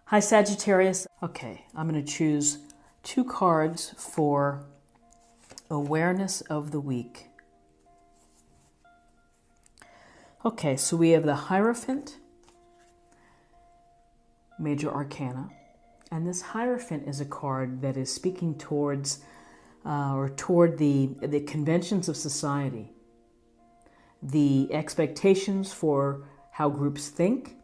Hi, Sagittarius. Okay, I'm going to choose 2 cards for awareness of the week. Okay, so we have the Hierophant, Major Arcana. And this Hierophant is a card that is speaking towards toward the conventions of society, the expectations for how groups think,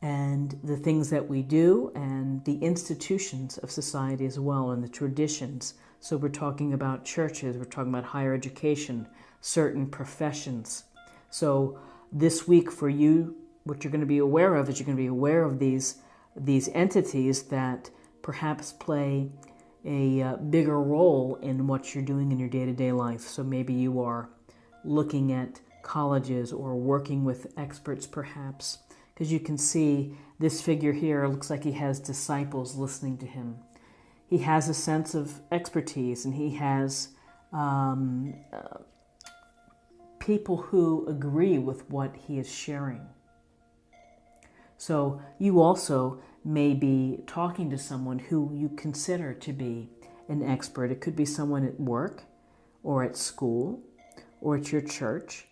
and the things that we do, and the institutions of society as well, and the traditions. So we're talking about churches, we're talking about higher education, certain professions. So this week for you, what you're going to be aware of is you're going to be aware of these entities that perhaps play a bigger role in what you're doing in your day-to-day life. So maybe you are looking at colleges or working with experts perhaps, because you can see this figure here looks like he has disciples listening to him. He has a sense of expertise, and he has people who agree with what he is sharing. So you also may be talking to someone who you consider to be an expert. It could be someone at work or at school or at your church.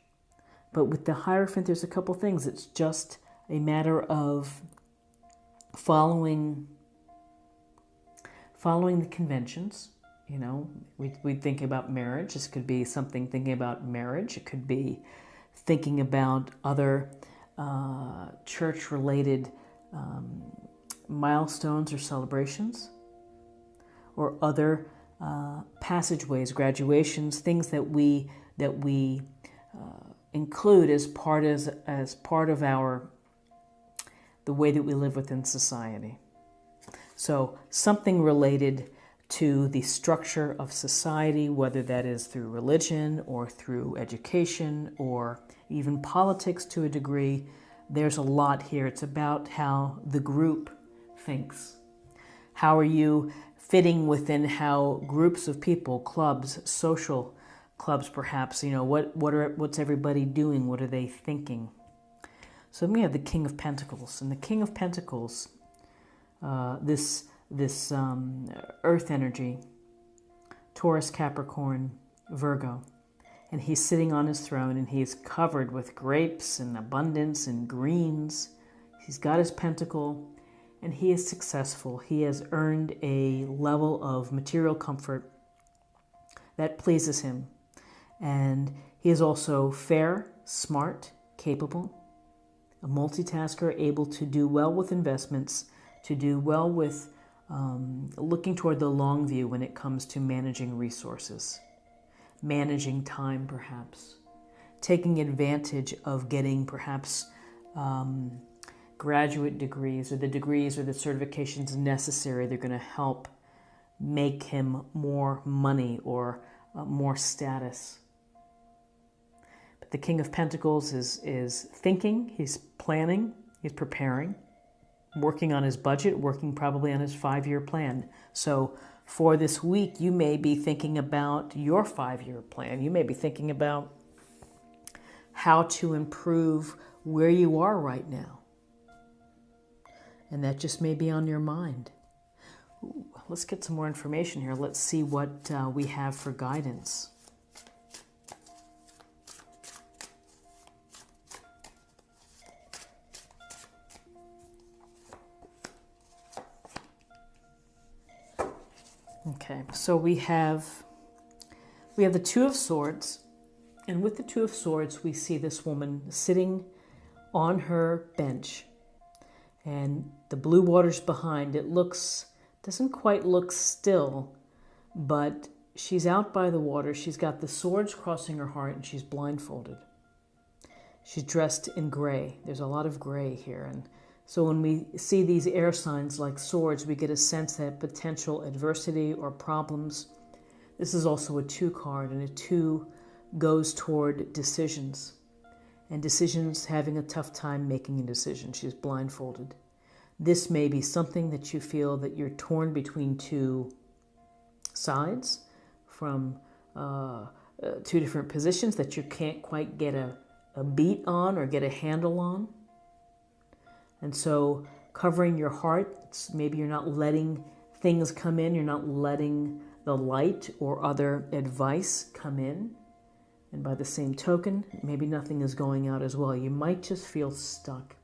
But with the Hierophant, there's a couple things. It's just a matter of following the conventions. You know, we think about marriage. This could be something thinking about marriage. It could be thinking about other church-related milestones or celebrations, or other passageways, graduations, things that we include as part of our the way that we live within society. So something related to the structure of society, whether that is through religion or through education or even politics to a degree. There's a lot here. It's about how the group thinks. How are you fitting within how groups of people, clubs, social clubs perhaps, you know, what's everybody doing? What are they thinking? So then we have the King of Pentacles. And the King of Pentacles, this earth energy, Taurus, Capricorn, Virgo. And he's sitting on his throne, and he's covered with grapes and abundance and greens. He's got his pentacle, and he is successful. He has earned a level of material comfort that pleases him. And he is also fair, smart, capable, a multitasker, able to do well with investments, to do well with looking toward the long view when it comes to managing resources, managing time perhaps, taking advantage of getting perhaps graduate degrees or the certifications necessary. They're going to help make him more money or more status. But the King of Pentacles is thinking, he's planning, he's preparing, working on his budget, working probably on his 5-year plan. So for this week, you may be thinking about your 5-year plan. You may be thinking about how to improve where you are right now. And that just may be on your mind. Ooh, let's get some more information here. Let's see what we have for guidance. Okay, so we have the Two of Swords, and with the Two of Swords, we see this woman sitting on her bench, and the blue waters behind. It doesn't quite look still, but she's out by the water. She's got the swords crossing her heart, and she's blindfolded. She's dressed in gray. There's a lot of gray here, and so when we see these air signs like swords, we get a sense that potential adversity or problems. This is also a 2 card, and a 2 goes toward decisions. And decisions, having a tough time making a decision. She's blindfolded. This may be something that you feel that you're torn between 2 sides, from 2 different positions that you can't quite get a beat on or get a handle on. And so covering your heart. Maybe you're not letting things come in. You're not letting the light or other advice come in. And by the same token, maybe nothing is going out as well. You might just feel stuck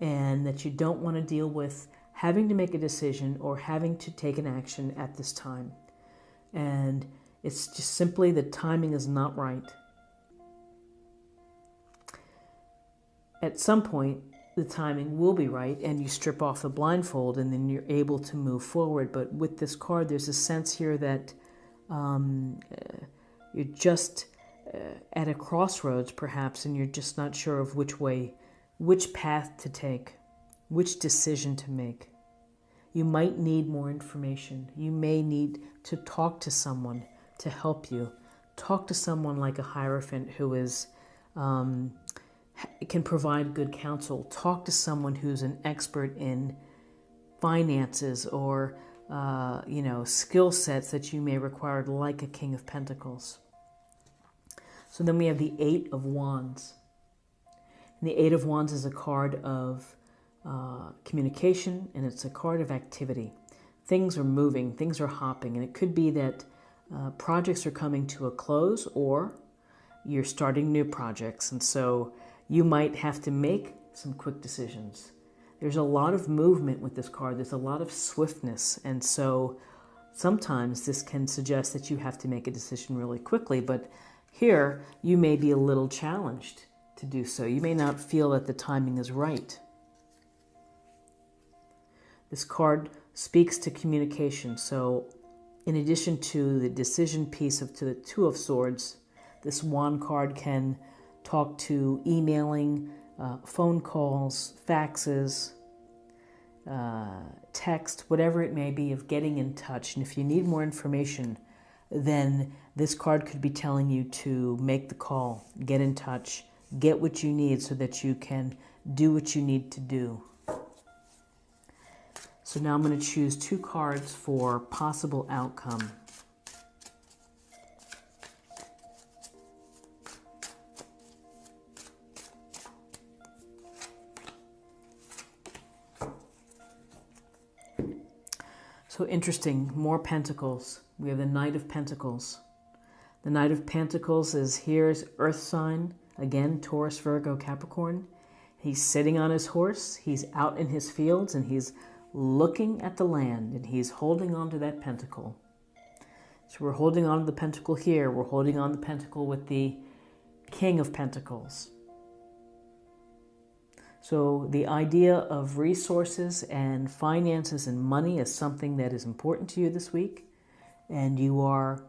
and that you don't want to deal with having to make a decision or having to take an action at this time. And it's just simply the timing is not right. At some point, the timing will be right and you strip off the blindfold and then you're able to move forward. But with this card, there's a sense here that you're just at a crossroads perhaps, and you're just not sure of which path to take, which decision to make. You might need more information. You may need to talk to someone to help you. Talk to someone like a Hierophant who is can provide good counsel. Talk to someone who's an expert in finances or skill sets that you may require, like a King of Pentacles. So then we have the Eight of Wands. And the Eight of Wands is a card of communication, and it's a card of activity. Things are moving, things are hopping, and it could be that projects are coming to a close or you're starting new projects. And so you might have to make some quick decisions. There's a lot of movement with this card. There's a lot of swiftness. And so sometimes this can suggest that you have to make a decision really quickly. But here, you may be a little challenged to do so. You may not feel that the timing is right. This card speaks to communication. So in addition to the decision piece to the Two of Swords, this Wand card can talk to emailing, phone calls, faxes, text, whatever it may be, of getting in touch. And if you need more information, then this card could be telling you to make the call, get in touch, get what you need so that you can do what you need to do. So now I'm going to choose two cards for possible outcome. So interesting, more Pentacles. We have the Knight of Pentacles. The Knight of Pentacles is here's Earth sign, again, Taurus, Virgo, Capricorn. He's sitting on his horse, he's out in his fields, and he's looking at the land, and he's holding on to that pentacle. So we're holding on to the pentacle here. We're holding on to the pentacle with the King of Pentacles. So the idea of resources and finances and money is something that is important to you this week. And you are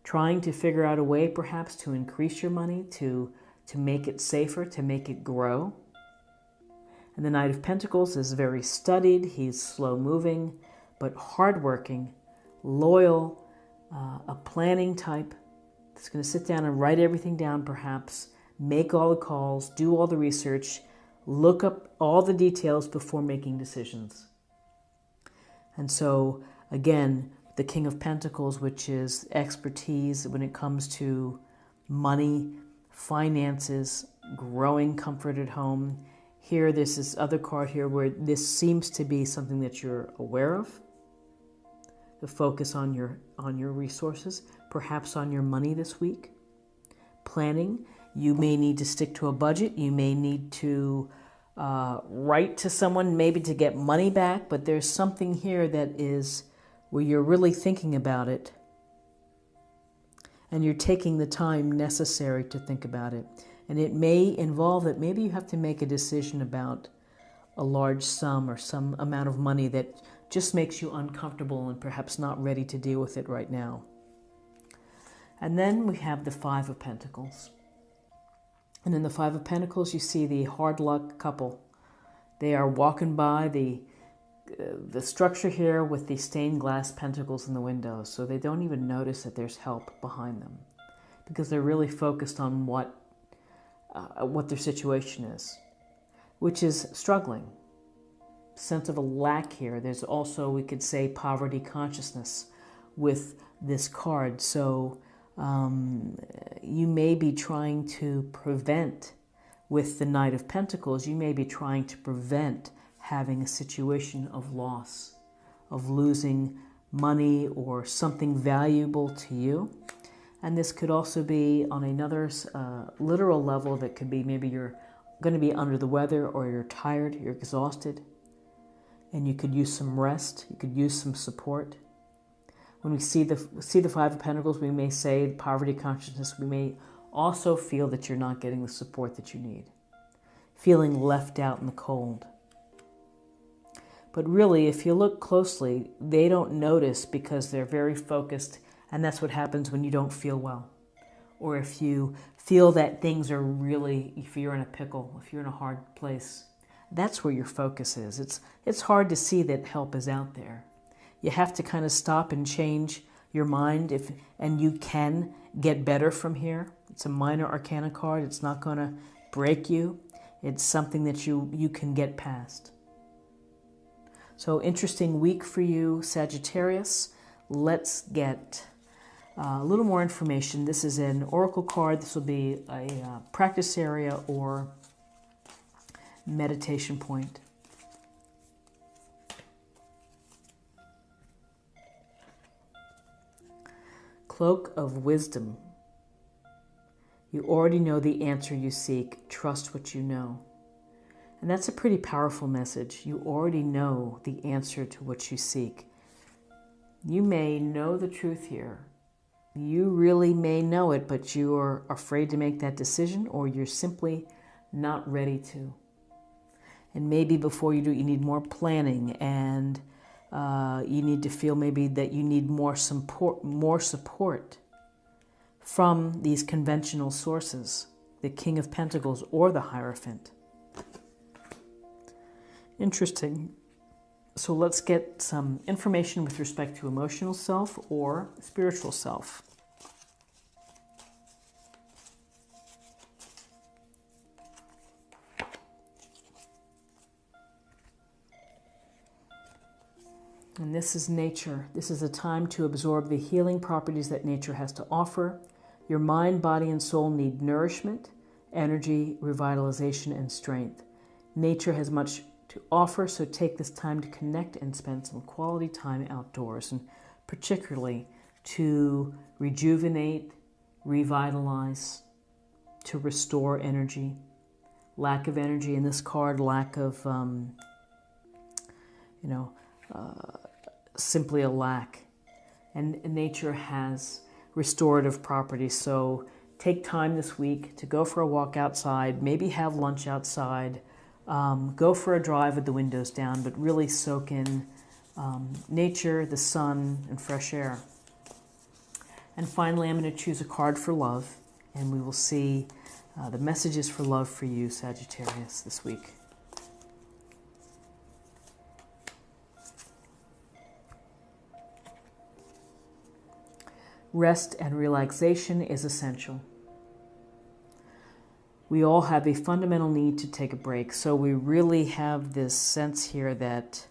trying to figure out a way perhaps to increase your money, to make it safer, to make it grow. And the Knight of Pentacles is very studied. He's slow moving, but hardworking, loyal, a planning type. That's going to sit down and write everything down perhaps, make all the calls, do all the research, look up all the details before making decisions. And so, again, the King of Pentacles, which is expertise when it comes to money, finances, growing comfort at home. Here, this is other card here where this seems to be something that you're aware of. The focus on your resources, perhaps on your money this week. Planning. You may need to stick to a budget. You may need to write to someone maybe to get money back, but there's something here that is where you're really thinking about it and you're taking the time necessary to think about it. And it may involve that maybe you have to make a decision about a large sum or some amount of money that just makes you uncomfortable and perhaps not ready to deal with it right now. And then we have the Five of Pentacles. And in the Five of Pentacles, you see the hard luck couple. They are walking by the structure here with the stained glass pentacles in the windows, so they don't even notice that there's help behind them because they're really focused on what their situation is, which is struggling. Sense of a lack here. There's also, we could say, poverty consciousness with this card. So you may be trying to prevent, with the Knight of Pentacles, you may be trying to prevent having a situation of loss, of losing money or something valuable to you. And this could also be on another literal level. That could be maybe you're going to be under the weather, or you're tired, you're exhausted, and you could use some rest, you could use some support. When we see the Five of Pentacles, we may say poverty consciousness. We may also feel that you're not getting the support that you need, feeling left out in the cold. But really, if you look closely, they don't notice because they're very focused, and that's what happens when you don't feel well. Or if you feel that things are really, if you're in a pickle, if you're in a hard place, that's where your focus is. It's hard to see that help is out there. You have to kind of stop and change your mind, and you can get better from here. It's a minor arcana card. It's not going to break you. It's something that you can get past. So interesting week for you, Sagittarius. Let's get a little more information. This is an oracle card. This will be a practice area or meditation point. Cloak of Wisdom. You already know the answer you seek. Trust what you know. And that's a pretty powerful message. You already know the answer to what you seek. You may know the truth here. You really may know it, but you are afraid to make that decision, or you're simply not ready to. And maybe before you do, you need more planning, and you need to feel maybe that you need more support from these conventional sources, the King of Pentacles or the Hierophant. Interesting. So let's get some information with respect to emotional self or spiritual self. And this is nature. This is a time to absorb the healing properties that nature has to offer. Your mind, body, and soul need nourishment, energy, revitalization, and strength. Nature has much to offer, so take this time to connect and spend some quality time outdoors, and particularly to rejuvenate, revitalize, to restore energy. Lack of energy in this card, lack of, simply a lack. And nature has restorative properties, so take time this week to go for a walk outside, maybe have lunch outside, go for a drive with the windows down, but really soak in nature, the sun, and fresh air. And finally, I'm going to choose a card for love, and we will see the messages for love for you, Sagittarius, this week. Rest and relaxation is essential. We all have a fundamental need to take a break, so we really have this sense here that